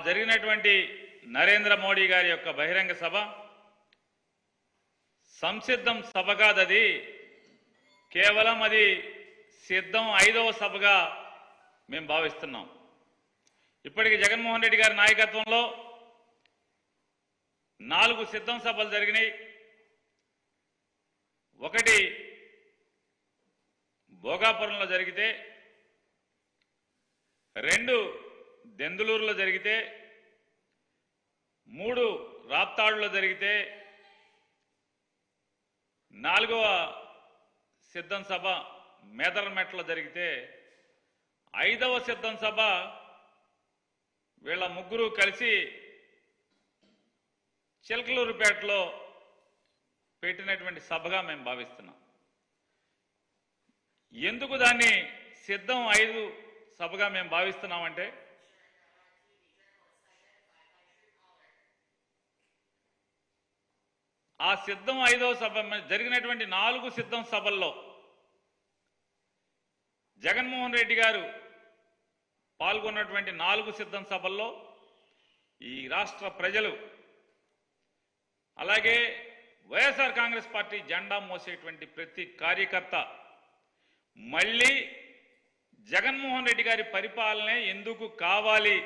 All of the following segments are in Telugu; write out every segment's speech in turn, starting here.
జరిగినటువంటి నరేంద్ర మోడీ గారి యొక్క బహిరంగ సభ సంసిద్ధం సభ కాదది, కేవలం అది సిద్ధం 5వ సభగా మేము భావిస్తున్నాం. ఇప్పటికి జగన్మోహన్ రెడ్డి గారి నాయకత్వంలో 4 సిద్ధం సభలు జరిగినాయి. ఒకటి భోగాపురంలో జరిగితే, 2 దెందులూరులో జరిగితే, 3 రాప్తాడులో జరిగితే, 4వ సిద్ధం సభ మేదరమెట్లో జరిగితే, 5వ సిద్ధం సభ వీళ్ళ ముగ్గురు కలిసి చిలకలూరుపేటలో పెట్టినటువంటి సభగా మేము భావిస్తున్నాం. ఎందుకు దాన్ని సిద్ధం 5 సభగా మేము భావిస్తున్నామంటే, ఆ సిద్ధం 5వ సభ జరిగినటువంటి 4 సిద్ధం సభల్లో జగన్మోహన్ రెడ్డి గారు పాల్గొన్నటువంటి 4 సిద్ధం సభల్లో ఈ రాష్ట్ర ప్రజలు, అలాగే వైఎస్ఆర్ కాంగ్రెస్ పార్టీ జెండా మోసేటువంటి ప్రతి కార్యకర్త మళ్ళీ జగన్మోహన్ రెడ్డి గారి పరిపాలనే ఎందుకు కావాలి,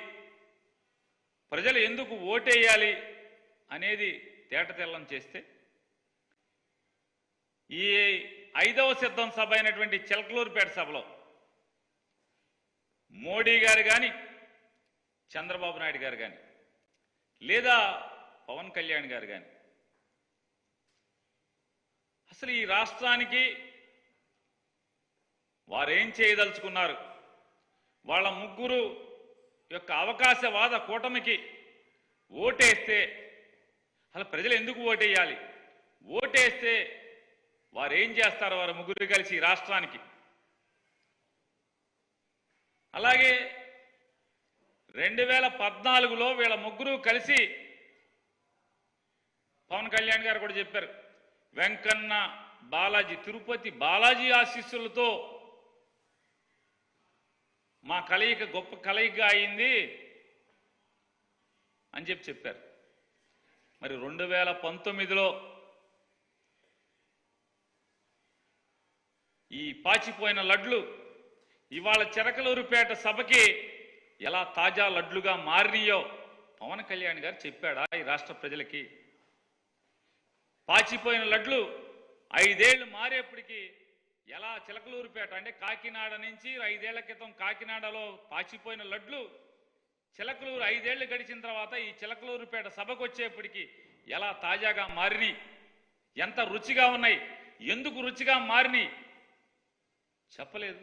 ప్రజలు ఎందుకు ఓటేయాలి అనేది తేటతెల్లం చేస్తే, ఈ 5వ సిద్ధం సభ అయినటువంటి చిలకలూరుపేట సభలో మోడీ గారు కానీ, చంద్రబాబు నాయుడు గారు కానీ, లేదా పవన్ కళ్యాణ్ గారు కానీ అసలు ఈ రాష్ట్రానికి వారేం చేయదలుచుకున్నారు, వాళ్ళ ముగ్గురు యొక్క అవకాశవాద కూటమికి ఓటేస్తే అసలు ప్రజలు ఎందుకు ఓటేయాలి, ఓటేస్తే వారేం చేస్తారు వారు ముగ్గురు కలిసి ఈ రాష్ట్రానికి. అలాగే 2014లో వీళ్ళ ముగ్గురు కలిసి పవన్ కళ్యాణ్ గారు కూడా చెప్పారు, వెంకన్న బాలాజీ, తిరుపతి బాలాజీ ఆశీస్సులతో మా కలయిక గొప్ప కలయిక అయింది అని చెప్పారు. మరి 2019లో ఈ పాచిపోయిన లడ్లు ఇవాళ చిలకలూరుపేట సభకి ఎలా తాజా లడ్లుగా మారినాయో పవన్ కళ్యాణ్ గారు చెప్పాడా ఈ రాష్ట్ర ప్రజలకి? పాచిపోయిన లడ్లు 5 ఏళ్లు మారేప్పటికీ ఎలా చిలకలూరుపేట అంటే కాకినాడ నుంచి 5 ఏళ్ల క్రితం కాకినాడలో పాచిపోయిన లడ్లు చిలకలూరు 5 ఏళ్లు గడిచిన తర్వాత ఈ చిలకలూరుపేట సభకు వచ్చేప్పటికీ ఎలా తాజాగా మారినాయి, ఎంత రుచిగా ఉన్నాయి, ఎందుకు రుచిగా మారినాయి చెప్పలేదు.